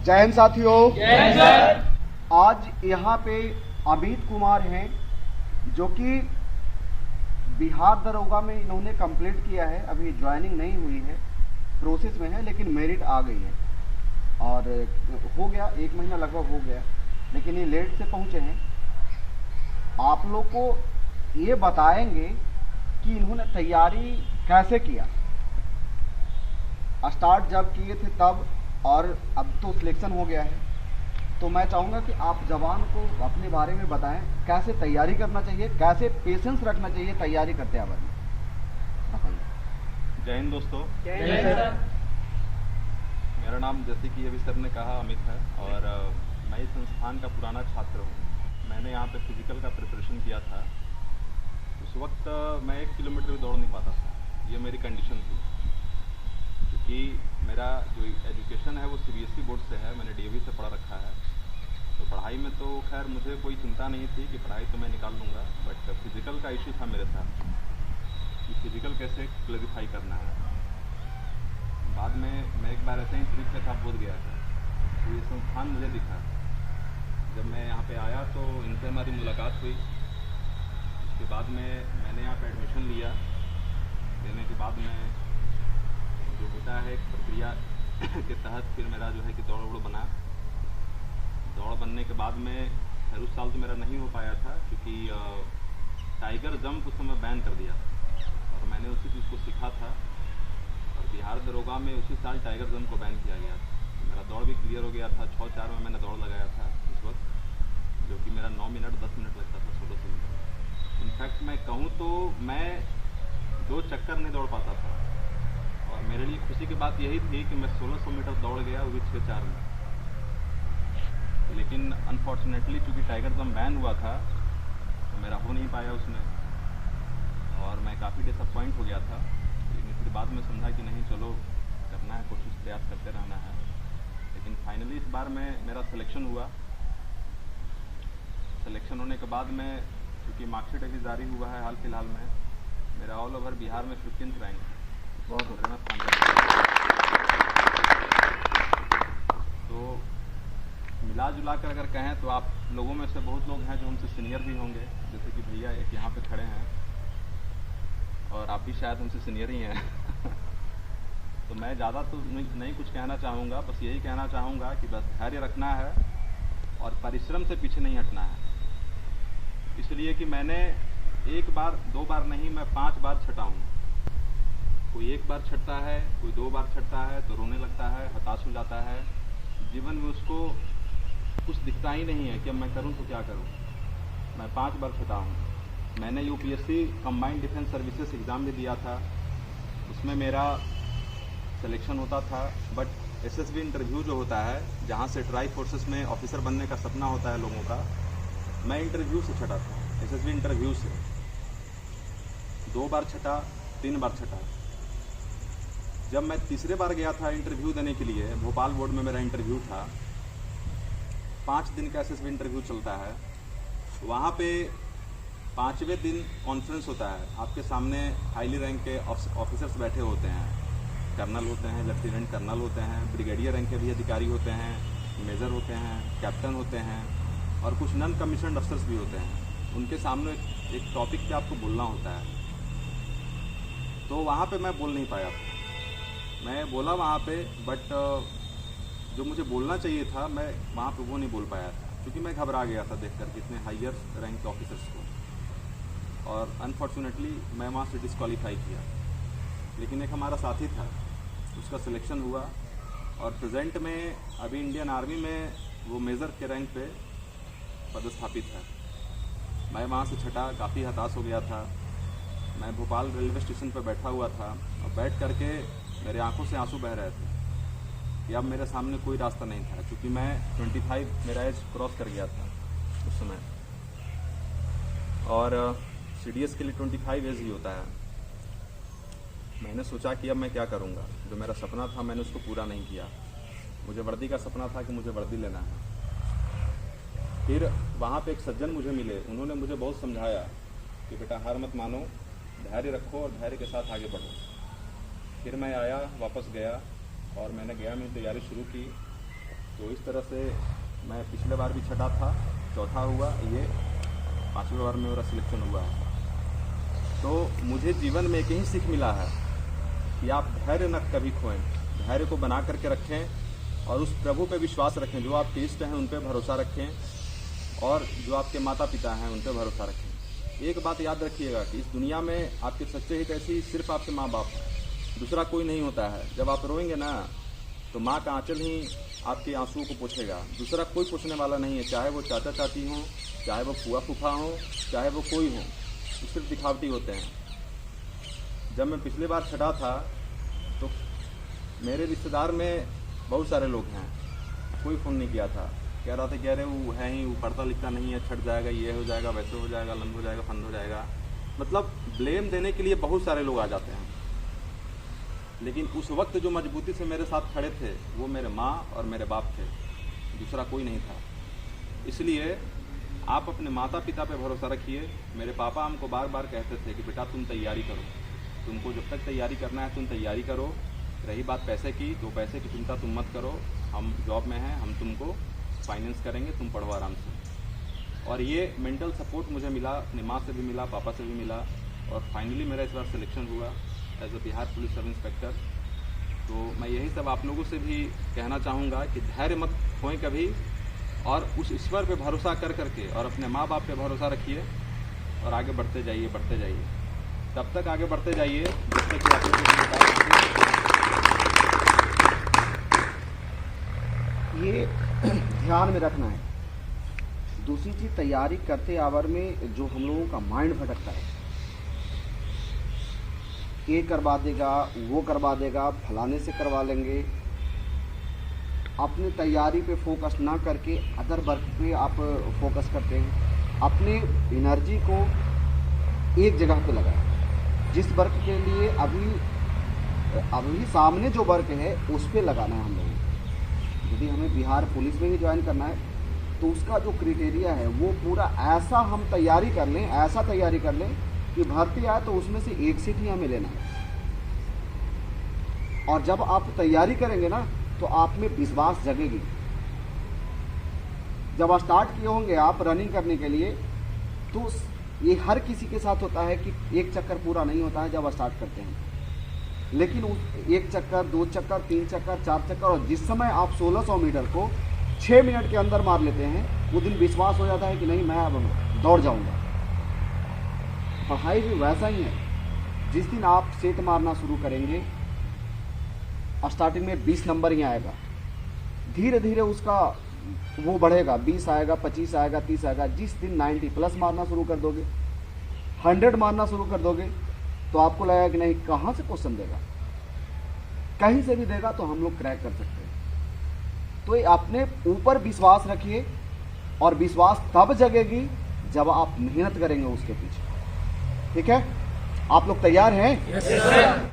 जय हिंद साथियों। जय हिंद सर। आज यहाँ पे अमित कुमार हैं जो कि बिहार दरोगा में इन्होंने कंप्लीट किया है। अभी ज्वाइनिंग नहीं हुई है, प्रोसेस में है, लेकिन मेरिट आ गई है और हो गया 1 महीना लगभग हो गया, लेकिन ये लेट से पहुँचे हैं। आप लोग को ये बताएंगे कि इन्होंने तैयारी कैसे किया, स्टार्ट जब किए थे तब, और अब तो सिलेक्शन हो गया है। तो मैं चाहूँगा कि आप जवान को अपने बारे में बताएं, कैसे तैयारी करना चाहिए, कैसे पेशेंस रखना चाहिए तैयारी करते हुए। जय हिंद दोस्तों। जय हिंद सर। मेरा नाम जैसे कि अभी सर ने कहा अमित है और मैं इस संस्थान का पुराना छात्र हूँ। मैंने यहाँ पे फिजिकल का प्रिपरेशन किया था। उस वक्त मैं 1 किलोमीटर भी दौड़ नहीं पाता था, ये मेरी कंडीशन थी। क्योंकि मेरा जो एजुकेशन है वो CBSE बोर्ड से है, मैंने DAV से पढ़ा रखा है। तो पढ़ाई में तो खैर मुझे कोई चिंता नहीं थी कि पढ़ाई तो मैं निकाल लूँगा, बट फिज़िकल का इशू था मेरे साथ कि फिज़िकल कैसे क्लैरिफाई करना है। बाद में मैं एक बार ऐसे ही ट्रिप पे था, बोध गया था, तो ये संस्थान मुझे दिखा। जब मैं यहाँ पे आया तो इनसे हमारी मुलाकात हुई। उसके बाद में मैंने यहाँ पे एडमिशन लिया। लेने के बाद में जो होता है एक प्रक्रिया के तहत फिर मेरा जो है कि दौड़ बना। दौड़ बनने के बाद में खैर उस साल तो मेरा नहीं हो पाया था, क्योंकि टाइगर जंप उस समय बैन कर दिया और मैंने उसी चीज़ को सीखा था। और बिहार दरोगा में उसी साल टाइगर जंप को बैन किया गया था। मेरा दौड़ भी क्लियर हो गया था। 6:04 में मैंने दौड़ लगाया था उस वक्त, जो कि मेरा 9 मिनट 10 मिनट लगता था 1600 मीटर। इनफैक्ट मैं कहूँ तो मैं 2 चक्कर नहीं दौड़ पाता था। और मेरे लिए खुशी की बात यही थी कि मैं 1600 मीटर दौड़ गया, वो भी 6:04 में। लेकिन अनफॉर्चुनेटली चूँकि टाइगर जंप बैन हुआ था तो मेरा हो नहीं पाया उसमें, और मैं काफ़ी डिसअपॉइंट हो गया था। लेकिन फिर बाद में समझा कि नहीं, चलो करना है, कोशिश प्रयास करते रहना है। लेकिन फाइनली इस बार मेरा सिलेक्शन हुआ। सिलेक्शन होने के बाद में क्योंकि मार्कशीट अभी जारी हुआ है हाल फिलहाल में, मेरा ऑल ओवर बिहार में 15th रैंक है। तो मिला जुला कर अगर कहें तो आप लोगों में से बहुत लोग हैं जो हमसे सीनियर भी होंगे, जैसे कि भैया एक यहाँ पे खड़े हैं और आप भी शायद हमसे सीनियर ही हैं। तो मैं ज़्यादा तो नहीं कुछ कहना चाहूँगा, बस यही कहना चाहूँगा कि बस धैर्य रखना है और परिश्रम से पीछे नहीं हटना है। इसलिए कि मैंने 1 बार 2 बार नहीं, मैं 5 बार छटा हूँ। कोई 1 बार छटता है, कोई 2 बार छटता है तो रोने लगता है, हताश हो जाता है। जीवन में उसको कुछ दिखता ही नहीं है कि अब मैं करूं तो क्या करूं। मैं 5 बार छटा हूं। मैंने UPSC combined defence services exam भी दिया था, उसमें मेरा सिलेक्शन होता था। बट SSB इंटरव्यू जो होता है, जहां से ट्राई फोर्सेस में ऑफिसर बनने का सपना होता है लोगों का, मैं इंटरव्यू से छटा था। SSB इंटरव्यू से 2 बार छटा, 3 बार छटा। जब मैं तीसरे बार गया था इंटरव्यू देने के लिए, भोपाल बोर्ड में मेरा इंटरव्यू था। 5 दिन का SSB इंटरव्यू चलता है। वहाँ पे 5वें दिन कॉन्फ्रेंस होता है। आपके सामने हाईली रैंक के ऑफिसर्स बैठे होते हैं, कर्नल होते हैं, लेफ्टिनेंट कर्नल होते हैं, ब्रिगेडियर रैंक के भी अधिकारी होते हैं, मेजर होते हैं, कैप्टन होते हैं और कुछ नॉन कमीशन्ड अफसर्स भी होते हैं। उनके सामने एक टॉपिक पे आपको बोलना होता है। तो वहाँ पे मैं बोल नहीं पाया था। मैं बोला वहाँ पे, बट जो मुझे बोलना चाहिए था मैं वहाँ पे वो नहीं बोल पाया था, क्योंकि मैं घबरा गया था देख कर इतने हायर रैंक के ऑफिसर्स को। और अनफॉर्चुनेटली मैं वहाँ से डिस्क्वालीफाई किया। लेकिन एक हमारा साथी था, उसका सिलेक्शन हुआ और प्रेजेंट में अभी इंडियन आर्मी में वो मेजर के रैंक पे पदस्थापित है। मैं वहाँ से छटा, काफ़ी हताश हो गया था। मैं भोपाल रेलवे स्टेशन पर बैठा हुआ था और बैठ करके मेरे आंखों से आंसू बह रहे थे कि अब मेरे सामने कोई रास्ता नहीं था, क्योंकि मैं 25 मेरा एज क्रॉस कर गया था उस समय। और CDS के लिए 25 एज ही होता है। मैंने सोचा कि अब मैं क्या करूंगा। जो मेरा सपना था मैंने उसको पूरा नहीं किया। मुझे वर्दी का सपना था कि मुझे वर्दी लेना है। फिर वहाँ पे एक सज्जन मुझे मिले, उन्होंने मुझे बहुत समझाया कि बेटा हार मत मानो, धैर्य रखो और धैर्य के साथ आगे बढ़ो। फिर मैं आया, वापस गया और मैंने गया में तैयारी शुरू की तो इस तरह से मैं पिछले बार भी छठा था, चौथा हुआ, ये 5वें बार में मेरा सिलेक्शन हुआ है। तो मुझे जीवन में एक ही सीख मिला है कि आप धैर्य न कभी खोएं, धैर्य को बना करके रखें और उस प्रभु पे विश्वास रखें। जो आपके इष्ट हैं उन पे भरोसा रखें और जो आपके माता पिता हैं उन पे भरोसा रखें। एक बात याद रखिएगा कि इस दुनिया में आपके सच्चे हितैषी सिर्फ आपके माँ बाप हैं, दूसरा कोई नहीं होता है। जब आप रोएंगे ना तो माँ का आंचल ही आपके आंसुओं को पोंछेगा, दूसरा कोई पूछने वाला नहीं है। चाहे वो चाचा चाची हों, चाहे वो फूआ फूफा हों, चाहे वो कोई हो, सिर्फ दिखावटी होते हैं। जब मैं पिछले बार छठा था तो मेरे रिश्तेदार में बहुत सारे लोग हैं, कोई फ़ोन नहीं किया था, कह रहा था कि अरे वो है ही, वो पढ़ता लिखता नहीं है, छट जाएगा, ये हो जाएगा, वैसे हो जाएगा, लंब हो जाएगा, फंद हो जाएगा। मतलब ब्लेम देने के लिए बहुत सारे लोग आ जाते हैं। लेकिन उस वक्त जो मजबूती से मेरे साथ खड़े थे वो मेरे माँ और मेरे बाप थे, दूसरा कोई नहीं था। इसलिए आप अपने माता पिता पे भरोसा रखिए। मेरे पापा हमको बार बार कहते थे कि बेटा तुम तैयारी करो, तुमको जब तक तैयारी करना है तुम तैयारी करो। रही बात पैसे की, तो पैसे की चिंता तुम मत करो, हम जॉब में हैं, हम तुमको फाइनेंस करेंगे, तुम पढ़ो आराम से। और ये मेंटल सपोर्ट मुझे मिला, अपनी माँ से भी मिला, पापा से भी मिला, और फाइनली मेरा इस बार सिलेक्शन हुआ as a Bihar police sub inspector. तो मैं यही सब आप लोगों से भी कहना चाहूँगा कि धैर्य मत खोएं कभी, और उस ईश्वर पे भरोसा कर करके और अपने माँ बाप पे भरोसा रखिए और आगे बढ़ते जाइए, बढ़ते जाइए। तब तक आगे बढ़ते जाइए जब तक कि आप ये ध्यान में रखना है। दूसरी चीज, तैयारी करते आवर में जो हम लोगों का माइंड भटकता है, ये करवा देगा, वो करवा देगा, फलाने से करवा लेंगे, अपनी तैयारी पे फोकस ना करके अदर वर्क पे आप फोकस करते हैं। अपने एनर्जी को एक जगह पे लगाएं। जिस वर्क के लिए अभी सामने जो वर्क है उस पे लगाना है हम लोगों को। यदि हमें बिहार पुलिस में ही ज्वाइन करना है तो उसका जो क्राइटेरिया है वो पूरा ऐसा हम तैयारी कर लें, ऐसा तैयारी कर लें कि भर्ती आए तो उसमें से एक सीट ही हमें लेना है। और जब आप तैयारी करेंगे ना तो आप में विश्वास जगेगी। जब स्टार्ट किए होंगे आप रनिंग करने के लिए, तो ये हर किसी के साथ होता है कि एक चक्कर पूरा नहीं होता है जब स्टार्ट करते हैं, लेकिन उस एक चक्कर, 2 चक्कर, 3 चक्कर, 4 चक्कर, और जिस समय आप 1600 मीटर को 6 मिनट के अंदर मार लेते हैं, वो दिन विश्वास हो जाता है कि नहीं मैं अब दौड़ जाऊंगा। पढ़ाई भी वैसा ही है। जिस दिन आप सेट मारना शुरू करेंगे, स्टार्टिंग में 20 नंबर ही आएगा, धीरे धीरे उसका वो बढ़ेगा, 20 आएगा, 25 आएगा, 30 आएगा। जिस दिन 90 प्लस मारना शुरू कर दोगे, 100 मारना शुरू कर दोगे, तो आपको लगेगा कि नहीं कहाँ से क्वेश्चन देगा, कहीं से भी देगा तो हम लोग क्रैक कर सकते हैं। तो ये अपने ऊपर विश्वास रखिए, और विश्वास तब जगेगी जब आप मेहनत करेंगे उसके पीछे। ठीक है, आप लोग तैयार हैं? Yes sir.